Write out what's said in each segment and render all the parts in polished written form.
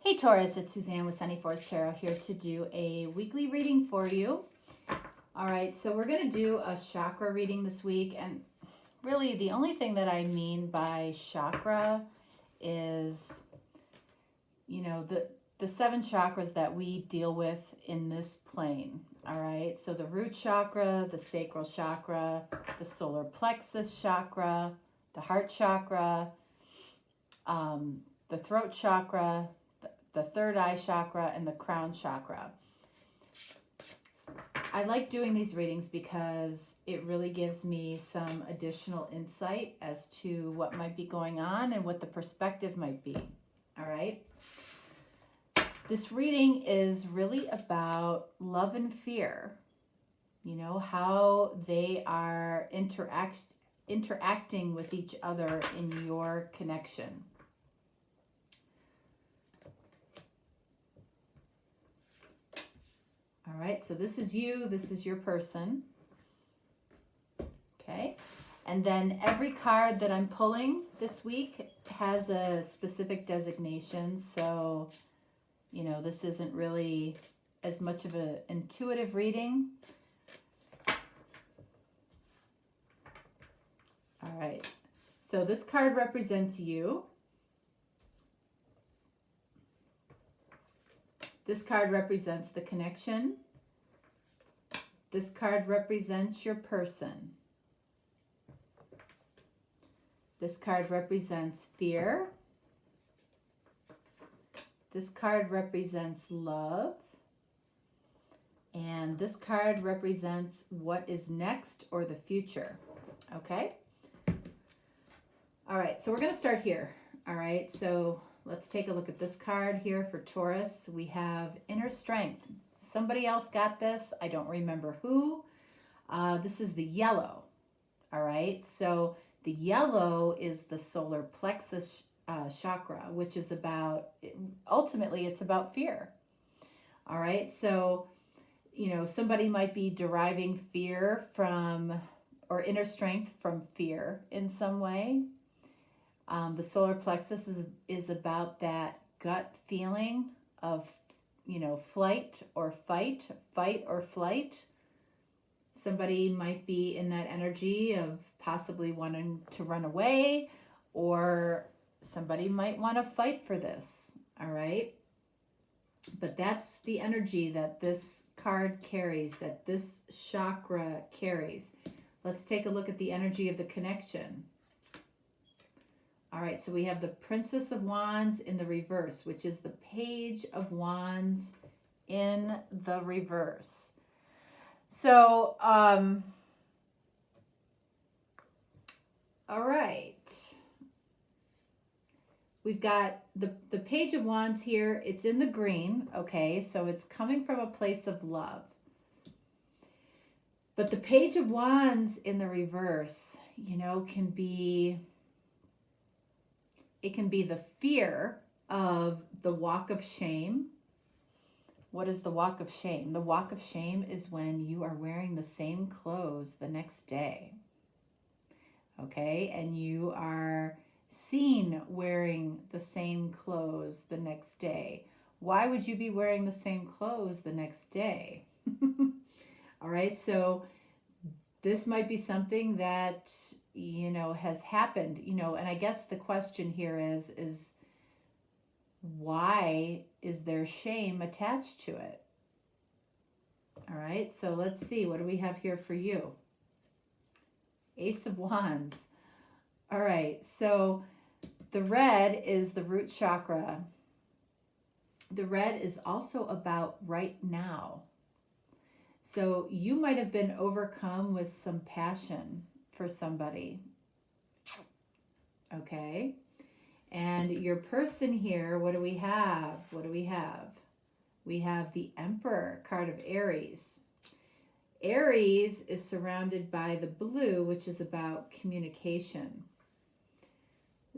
Hey Taurus, it's Suzanne with Sunny Forest Tarot here to do a weekly reading for you. All right, so we're going to do a chakra reading this week, and really the only thing that I mean by chakra is, you know, the 7 chakras that we deal with in this plane. All right, so the root chakra, the sacral chakra, the solar plexus chakra, the heart chakra, the throat chakra, the third eye chakra, and the crown chakra. I like doing these readings because it really gives me some additional insight as to what might be going on and what the perspective might be. All right. This reading is really about love and fear, you know, how they are interacting with each other in your connection. All right, so this is you, this is your person. Okay, and then every card that I'm pulling this week has a specific designation. So, you know, this isn't really as much of an intuitive reading. All right, so this card represents you. This card represents the connection. This card represents your person. This card represents fear. This card represents love. And this card represents what is next or the future. Okay? All right, so we're going to start here. All right, so let's take a look at this card here for Taurus. We have inner strength. Somebody else got this. I don't remember who. This is the yellow. All right, so the yellow is the solar plexus chakra, which is about, ultimately, it's about fear. All right, so, you know, somebody might be deriving fear from, or inner strength from fear in some way. The solar plexus is about that gut feeling of, you know, flight or fight, fight or flight. Somebody might be in that energy of possibly wanting to run away, or somebody might want to fight for this. All right. But that's the energy that this card carries, that this chakra carries. Let's take a look at the energy of the connection. All right, so we have the Princess of Wands in the reverse, which is the Page of Wands in the reverse. So, all right. We've got the Page of Wands here. It's in the green, okay? So it's coming from a place of love. But the Page of Wands in the reverse, you know, can be... It can be the fear of the walk of shame. What is the walk of shame? The walk of shame is when you are wearing the same clothes the next day. Okay? And you are seen wearing the same clothes the next day. Why would you be wearing the same clothes the next day? All right? So this might be something that, you know, has happened, you know, and I guess the question here is why is there shame attached to it? All right, so let's see, what do we have here for you? Ace of Wands. All right, so the red is the root chakra. The red is also about right now. So you might have been overcome with some passion for somebody. Okay. And your person here, what do we have? What do we have? We have the Emperor, card of Aries. Aries is surrounded by the blue, which is about communication.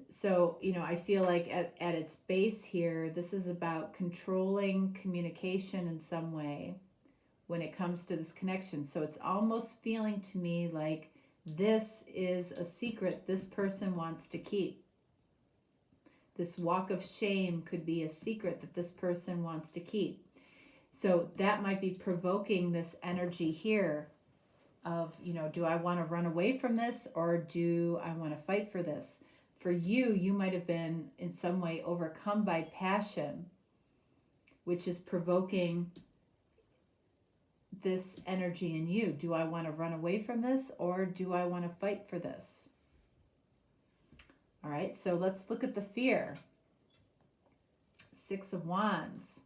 So, you know, I feel like at its base here, this is about controlling communication in some way when it comes to this connection. So it's almost feeling to me like this is a secret this person wants to keep. This walk of shame could be a secret that this person wants to keep. So that might be provoking this energy here of, you know, do I want to run away from this or do I want to fight for this? For you, you might have been in some way overcome by passion, which is provoking this energy in you. Do I want to run away from this or do I want to fight for this? All right, so let's look at the fear. Six of Wands.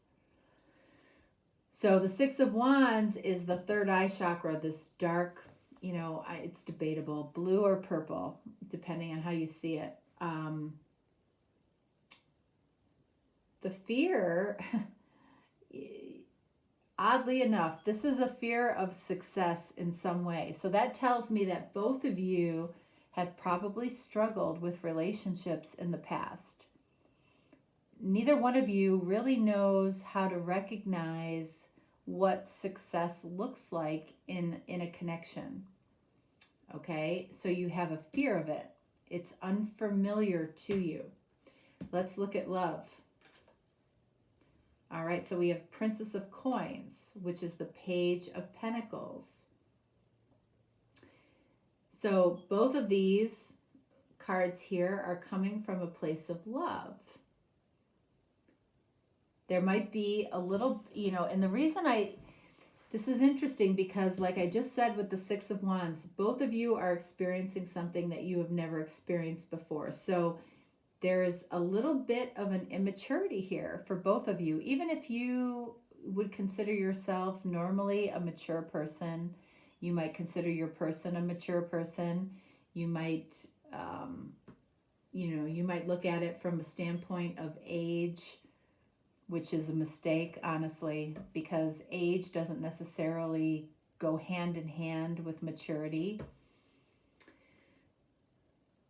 So the Six of Wands is the third eye chakra, this dark, you know, it's debatable, blue or purple, depending on how you see it. The fear, oddly enough, this is a fear of success in some way. So that tells me that both of you have probably struggled with relationships in the past. Neither one of you really knows how to recognize what success looks like in a connection. Okay, so you have a fear of it. It's unfamiliar to you. Let's look at love. All right, so we have Princess of Coins, which is the Page of Pentacles. So both of these cards here are coming from a place of love. There might be a little, you know, and the reason this is interesting because like I just said with the Six of Wands, both of you are experiencing something that you have never experienced before. So there's a little bit of an immaturity here for both of you. Even if you would consider yourself normally a mature person, you might consider your person a mature person. You might, you know, you might look at it from a standpoint of age, which is a mistake, honestly, because age doesn't necessarily go hand in hand with maturity.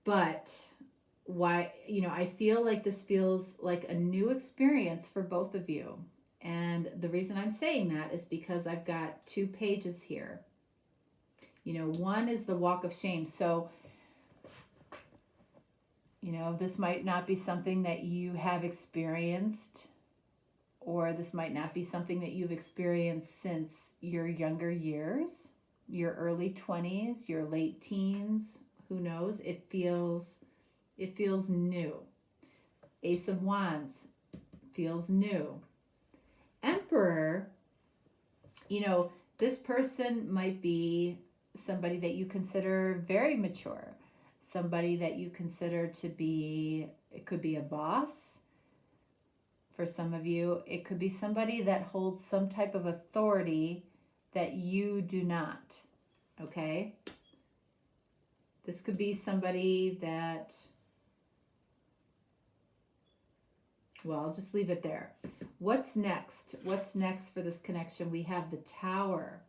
But why, you know, I feel like this feels like a new experience for both of you. And the reason I'm saying that is because I've got two pages here. You know, one is the walk of shame. So, you know, this might not be something that you have experienced, or this might not be something that you've experienced since your younger years, your early 20s, your late teens, who knows? It feels new. Ace of Wands feels new. Emperor, you know, this person might be somebody that you consider very mature, somebody that you consider to be, it could be a boss. For some of you, it could be somebody that holds some type of authority that you do not, okay? This could be somebody that, well, I'll just leave it there. What's next? What's next for this connection? We have the Tower.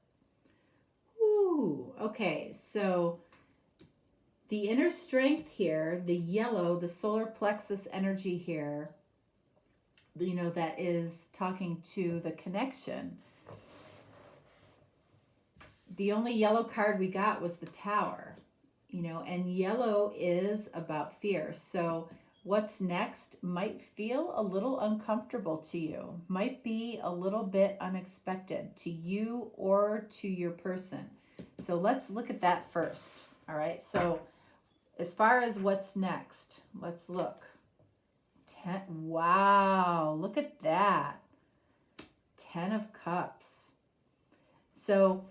Ooh, okay, so the inner strength here, the yellow, the solar plexus energy here, you know, that is talking to the connection. The only yellow card we got was the Tower, you know, and yellow is about fear. So what's next might feel a little uncomfortable to you, might be a little bit unexpected to you or to your person. So let's look at that first. All right. So as far as what's next, let's look. Wow, look at that. 10 of Cups. So,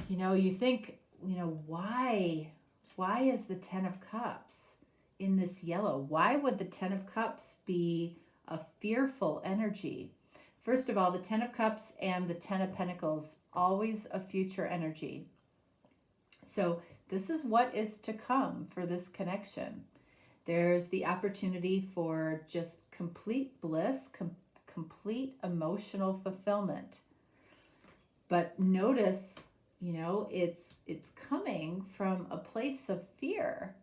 you know, you think, you know, why is the 10 of Cups in this yellow? Why would the 10 of Cups be a fearful energy? First of all, the 10 of Cups and the 10 of Pentacles, always a future energy. So this is what is to come for this connection. There's the opportunity for just complete bliss, complete emotional fulfillment. But notice, you know, it's coming from a place of fear.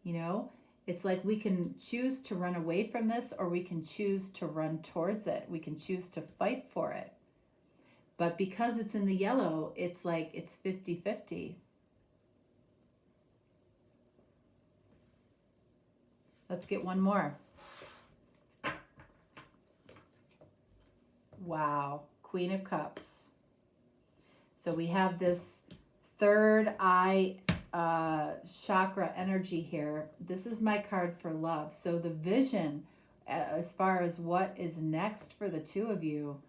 You know, it's like we can choose to run away from this or we can choose to run towards it. We can choose to fight for it. But because it's in the yellow, it's like it's 50-50. Let's get one more. Wow, Queen of Cups. So we have this third eye chakra energy here. This is my card for love. So the vision as far as what is next for the two of you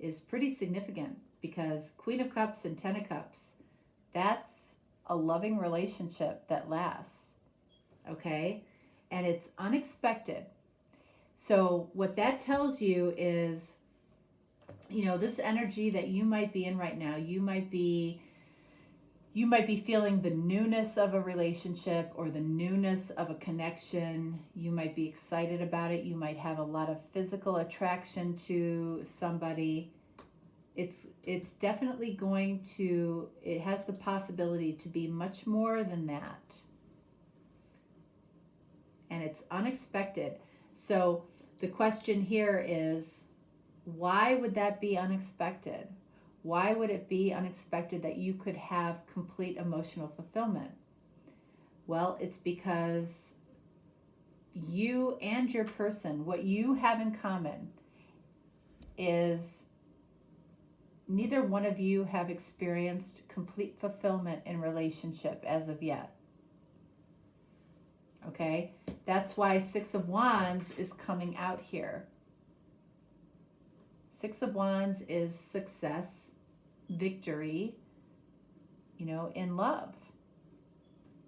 is pretty significant, because Queen of Cups and Ten of Cups, that's a loving relationship that lasts, okay? And it's unexpected. So what that tells you is, you know, this energy that you might be in right now, you might be feeling the newness of a relationship or the newness of a connection. You might be excited about it. You might have a lot of physical attraction to somebody. It's definitely going to, it has the possibility to be much more than that. And it's unexpected. So the question here is, why would that be unexpected? Why would it be unexpected that you could have complete emotional fulfillment? Well, it's because you and your person, what you have in common is neither one of you have experienced complete fulfillment in relationship as of yet. Okay? That's why Six of Wands is coming out here. Six of Wands is success, victory, you know, in love.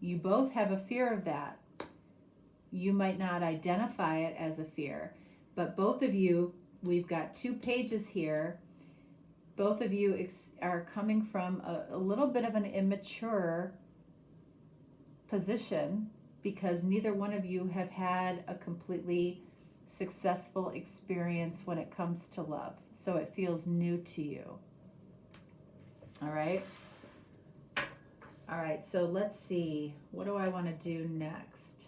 You both have a fear of that. You might not identify it as a fear, but both of you, we've got 2 pages here. Both of you are coming from a little bit of an immature position, because neither one of you have had a completely successful experience when it comes to love. So it feels new to you. All right. All right. So let's see. What do I want to do next?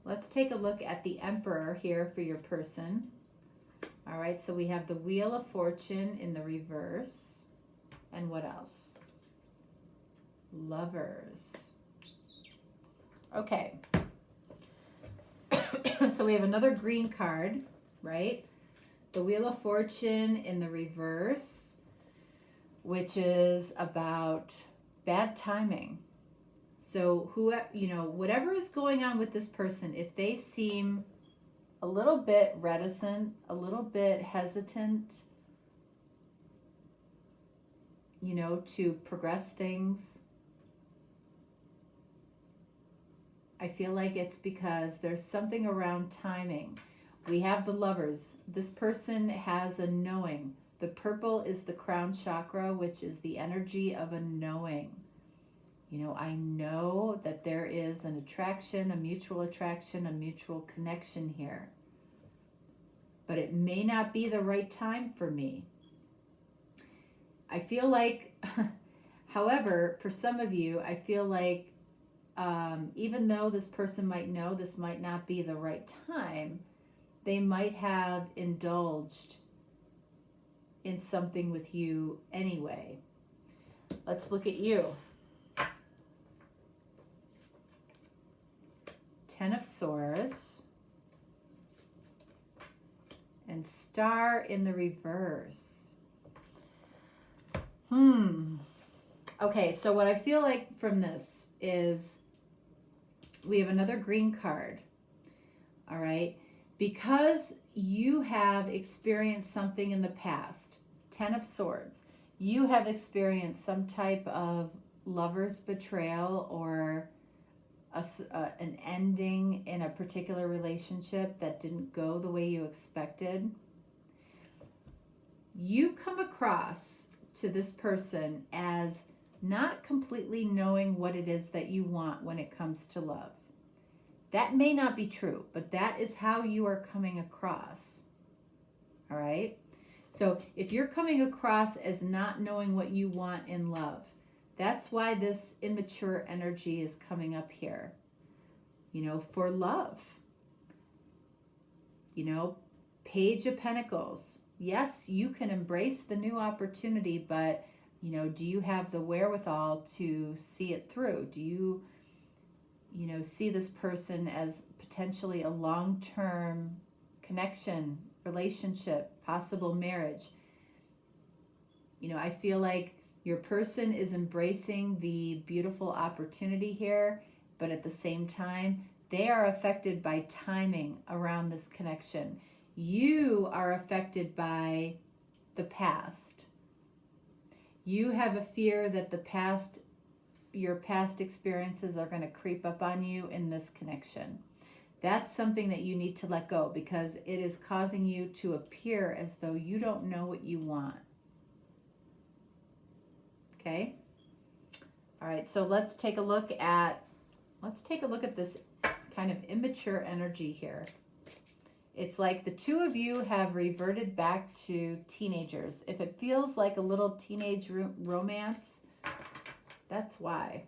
Let's take a look at the Emperor here for your person. All right. So we have the Wheel of Fortune in the reverse. And what else? Lovers. Okay. So we have another green card, right? The Wheel of Fortune in the reverse, which is about bad timing. So who, you know, whatever is going on with this person, if they seem a little bit reticent, a little bit hesitant, you know, to progress things, I feel like it's because there's something around timing. We have the Lovers. This person has a knowing. The purple is the crown chakra, which is the energy of a knowing. You know, I know that there is an attraction, a mutual connection here. But it may not be the right time for me. I feel like, however, for some of you, I feel like even though this person might know this might not be the right time, they might have indulged in something with you anyway. Let's look at you. 10 of Swords and Star in the reverse. Okay, so what I feel like from this is we have another green card. All right. Because you have experienced something in the past, 10 of Swords, you have experienced some type of lover's betrayal or an ending in a particular relationship that didn't go the way you expected. You come across to this person as not completely knowing what it is that you want when it comes to love. That may not be true, but that is how you are coming across. All right? So if you're coming across as not knowing what you want in love, that's why this immature energy is coming up here. You know, for love. You know, Page of Pentacles. Yes, you can embrace the new opportunity, but, you know, do you have the wherewithal to see it through? Do you you know, see this person as potentially a long-term connection, relationship, possible marriage. You know, I feel like your person is embracing the beautiful opportunity here, but at the same time, they are affected by timing around this connection. You are affected by the past. You have a fear that your past experiences are going to creep up on you in this connection. That's something that you need to let go, because it is causing you to appear as though you don't know what you want. Okay? All right, so let's take a look at this kind of immature energy here. It's like the two of you have reverted back to teenagers. If it feels like a little teenage romance, that's why.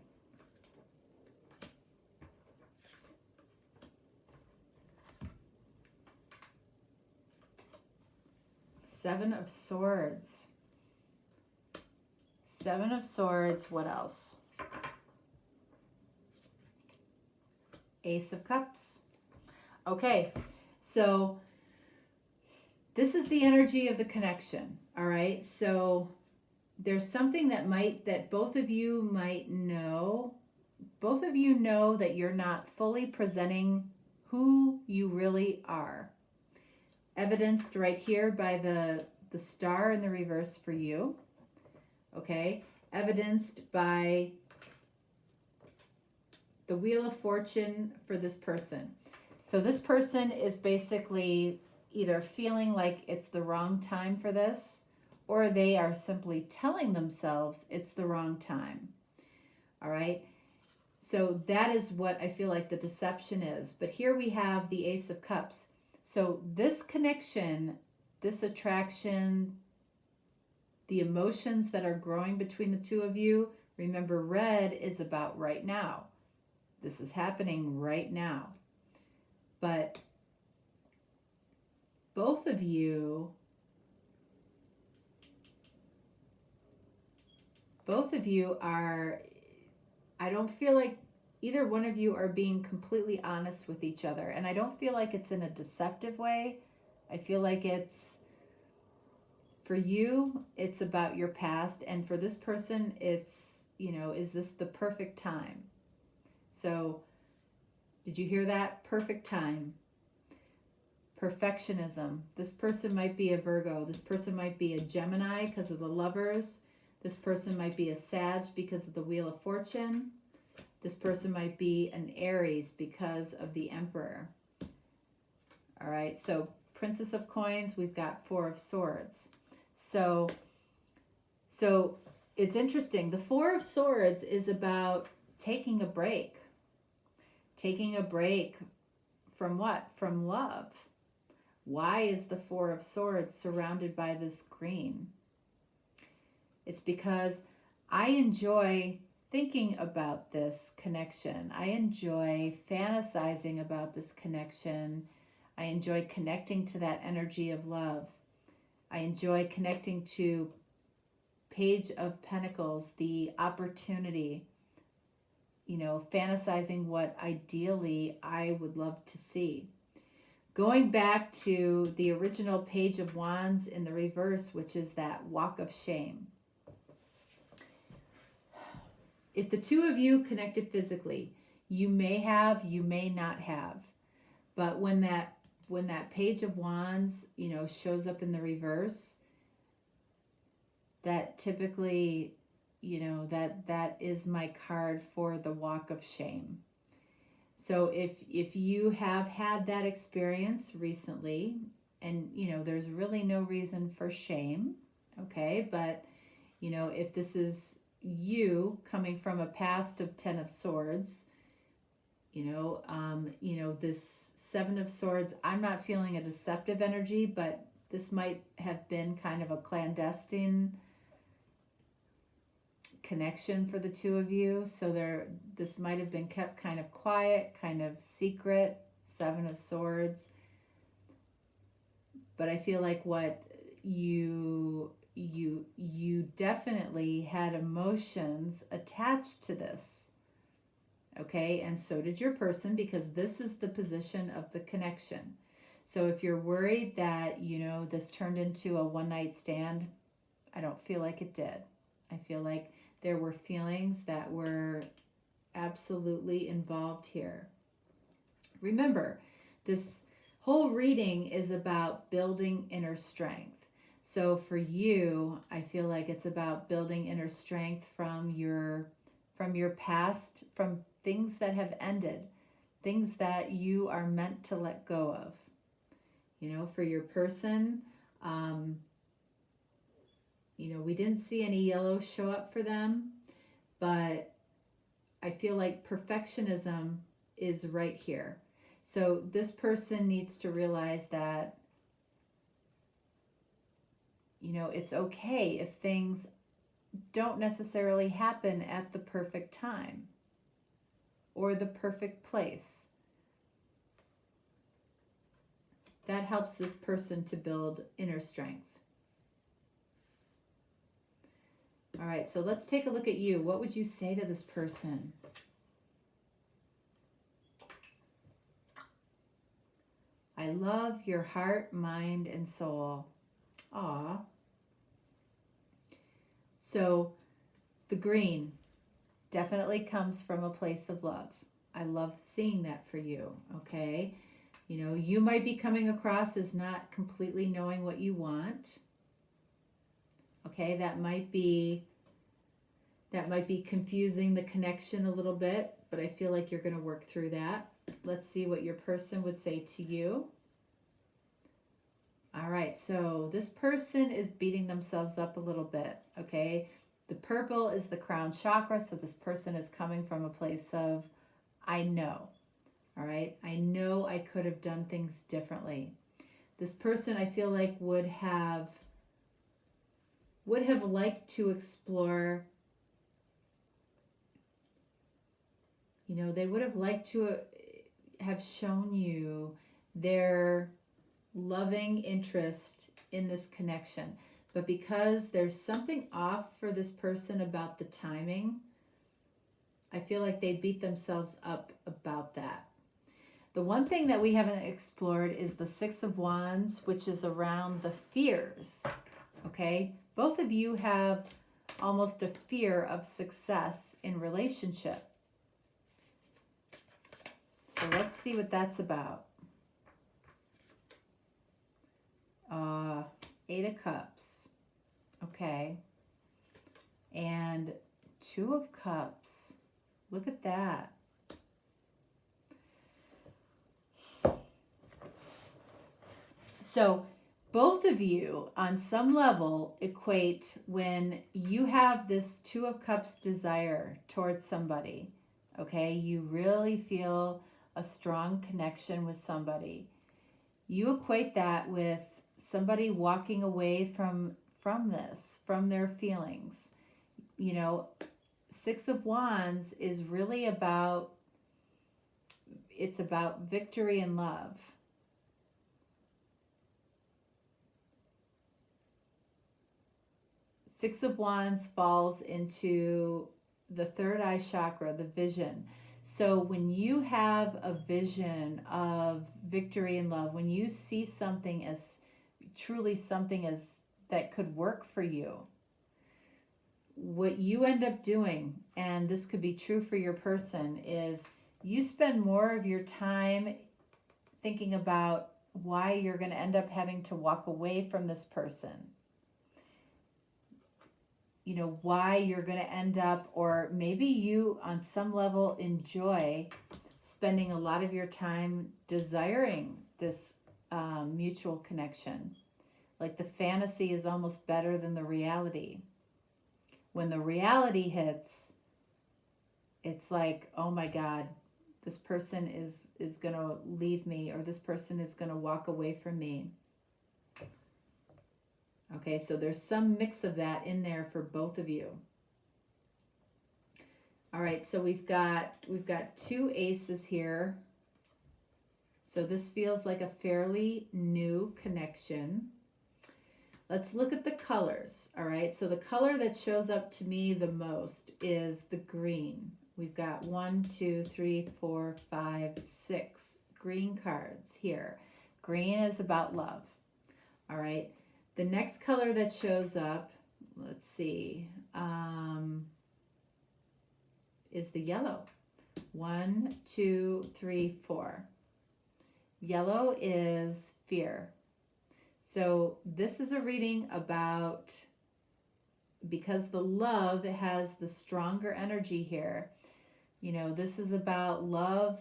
Seven of Swords. Seven of Swords, what else? Ace of Cups. Okay, so this is the energy of the connection, all right? So there's something that both of you might know. Both of you know that you're not fully presenting who you really are. Evidenced right here by the star in the reverse for you. Okay, evidenced by the Wheel of Fortune for this person. So this person is basically either feeling like it's the wrong time for this, or they are simply telling themselves it's the wrong time. All right, so that is what I feel like the deception is. But here we have the Ace of Cups. So this connection, this attraction, the emotions that are growing between the two of you, remember, red is about right now. This is happening right now. But both of you are, I don't feel like either one of you are being completely honest with each other. And I don't feel like it's in a deceptive way. I feel like it's, for you, it's about your past. And for this person, it's, you know, is this the perfect time? So, did you hear that? Perfect time. Perfectionism. This person might be a Virgo. This person might be a Gemini because of the Lovers. This person might be a Sag because of the Wheel of Fortune. This person might be an Aries because of the Emperor. All right, so Princess of Coins, we've got Four of Swords. So it's interesting. The Four of Swords is about taking a break. Taking a break from what? From love. Why is the Four of Swords surrounded by this green? It's because I enjoy thinking about this connection. I enjoy fantasizing about this connection. I enjoy connecting to that energy of love. I enjoy connecting to Page of Pentacles, the opportunity, you know, fantasizing what ideally I would love to see. Going back to the original Page of Wands in the reverse, which is that walk of shame. If the two of you connected physically, you may have, you may not have. But when that Page of Wands, you know, shows up in the reverse, that typically, you know, that is my card for the walk of shame. So if you have had that experience recently, and, you know, there's really no reason for shame, okay? But, you know, if this is you coming from a past of Ten of Swords, you know, this Seven of Swords, I'm not feeling a deceptive energy, but this might have been kind of a clandestine connection for the two of you. So this might have been kept kind of quiet, kind of secret, Seven of Swords. But I feel like what you definitely had emotions attached to this. okay? And so did your person, because this is the position of the connection. So if you're worried that, you know, this turned into a one-night stand, I don't feel like it did. I feel like there were feelings that were absolutely involved here. Remember, this whole reading is about building inner strength. So for you, I feel like it's about building inner strength from your past, from things that have ended, things that you are meant to let go of. You know, for your person, you know, we didn't see any yellow show up for them, but I feel like perfectionism is right here. So this person needs to realize that, you know, it's okay if things don't necessarily happen at the perfect time or the perfect place. That helps this person to build inner strength. All right, so let's take a look at you. What would you say to this person? I love your heart, mind, and soul. Aw. So the green definitely comes from a place of love. I love seeing that for you, okay? You know, you might be coming across as not completely knowing what you want. Okay, that might be confusing the connection a little bit, but I feel like you're going to work through that. Let's see what your person would say to you. All right, so this person is beating themselves up a little bit, okay? The purple is the crown chakra, so this person is coming from a place of, I know, all right? I know I could have done things differently. This person, I feel like, would have liked to explore, you know, they would have liked to have shown you their loving interest in this connection. But because there's something off for this person about the timing, I feel like they beat themselves up about that. The one thing that we haven't explored is the Six of Wands, which is around the fears, okay? Both of you have almost a fear of success in relationship. So let's see what that's about. Eight of Cups. Okay. And Two of Cups. Look at that. So both of you on some level equate when you have this Two of Cups desire towards somebody. Okay. You really feel a strong connection with somebody. You equate that with somebody walking away from this, from their feelings. You know, Six of Wands is really about, it's about victory and love. Six of Wands falls into the third eye chakra, the vision. So when you have a vision of victory and love, when you see something as truly something as that could work for you, what you end up doing, and this could be true for your person, is you spend more of your time thinking about why you're going to end up having to walk away from this person. You know, why you're going to end up, or maybe you on some level enjoy spending a lot of your time desiring this mutual connection. Like the fantasy is almost better than the reality. When the reality hits, it's like, oh my God, this person is going to leave me, or this person is going to walk away from me. Okay, so there's some mix of that in there for both of you. All right, so we've got two aces here. So this feels like a fairly new connection. Let's look at the colors, all right? So the color that shows up to me the most is the green, We've got 1, 2, 3, 4, 5, 6 green cards here. Green is about love. All right. The next color that shows up, let's see, is the yellow. 1, 2, 3, 4. Yellow is fear. So this is a reading about, because the love has the stronger energy here, you know, this is about love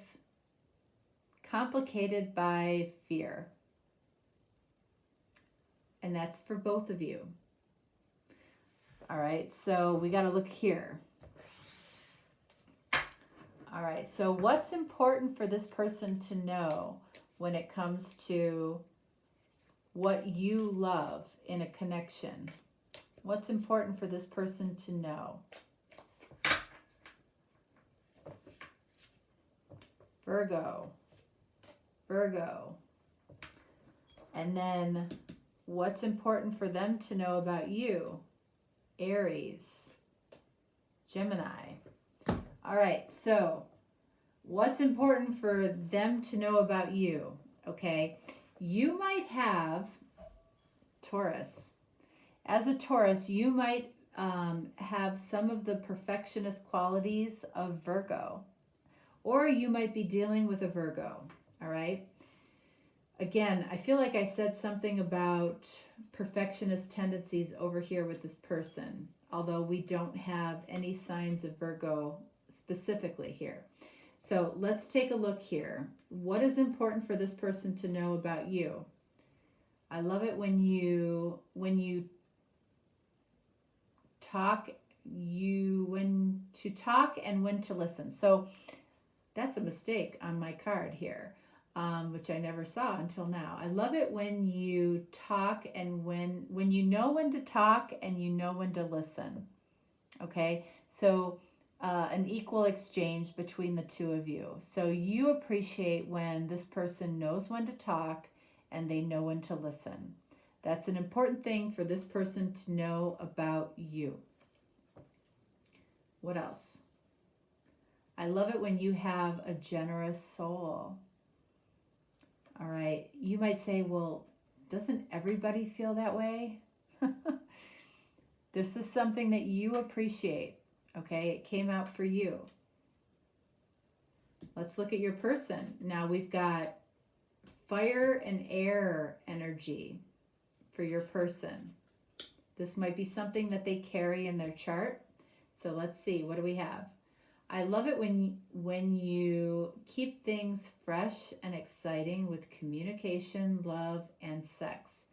complicated by fear. And that's for both of you. All right, so we got to look here. All right, so what's important for this person to know when it comes to what you love in a connection? What's important for this person to know? Virgo. Virgo. And then what's important for them to know about you? Aries. Gemini. All right, so what's important for them to know about you? Okay, you might have Taurus. As a Taurus, you might have some of the perfectionist qualities of Virgo, or you might be dealing with a Virgo. All right. Again, I feel like I said something about perfectionist tendencies over here with this person, although we don't have any signs of Virgo specifically here. So let's take a look here. What is important for this person to know about you? I love it when you talk, when to talk and when to listen. So that's a mistake on my card here, which I never saw until now. I love it when you talk and when you know when to talk and you know when to listen. Okay, so an equal exchange between the two of you. So you appreciate when this person knows when to talk and they know when to listen. That's an important thing for this person to know about you. What else? I love it when you have a generous soul. All right. You might say, well, doesn't everybody feel that way? This is something that you appreciate. Okay, it came out for you. Let's look at your person. Now we've got fire and air energy for your person. This might be something that they carry in their chart. So let's see, what do we have? I love it when you keep things fresh and exciting with communication, love, and sex.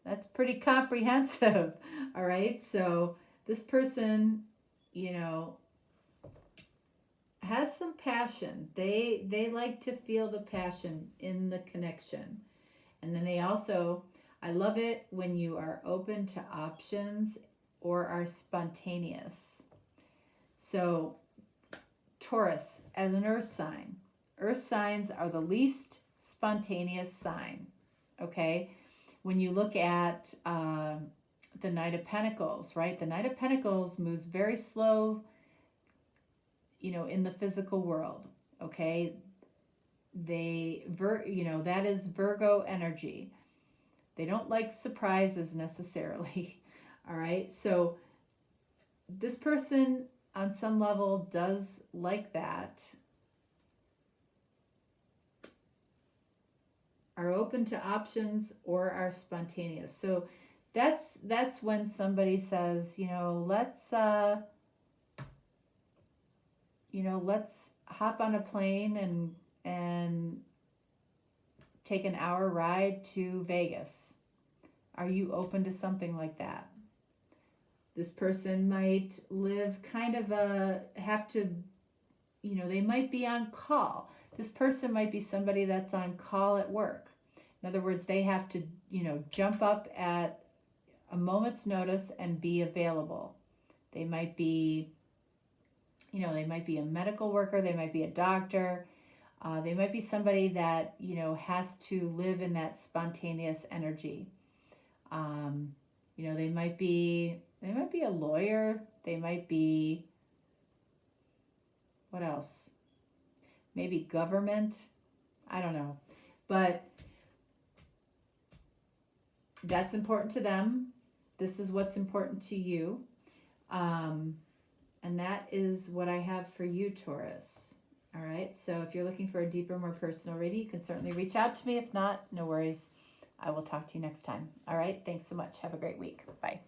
That's pretty comprehensive. All right, so this person, you know, has some passion. They like to feel the passion in the connection. And then they also, I love it when you are open to options or are spontaneous. So Taurus, as an earth sign, earth signs are the least spontaneous sign. Okay, when you look at the Knight of Pentacles, right? The Knight of Pentacles moves very slow, you know, in the physical world. Okay, that is Virgo energy. They don't like surprises necessarily. All right, so this person on some level does like that, are open to options or are spontaneous. So that's when somebody says, let's hop on a plane and take an hour ride to Vegas. Are you open to something like that? This person might live they might be on call. This person might be somebody that's on call at work. In other words, they have to, jump up at a moment's notice and be available. They might be, they might be a medical worker. They might be a doctor. They might be somebody that, has to live in that spontaneous energy. They might be a lawyer. They might be, What else? Maybe government. I don't know. But that's important to them. This is what's important to you. And that is what I have for you, Taurus. All right. So if you're looking for a deeper, more personal reading, you can certainly reach out to me. If not, no worries. I will talk to you next time. All right. Thanks so much. Have a great week. Bye.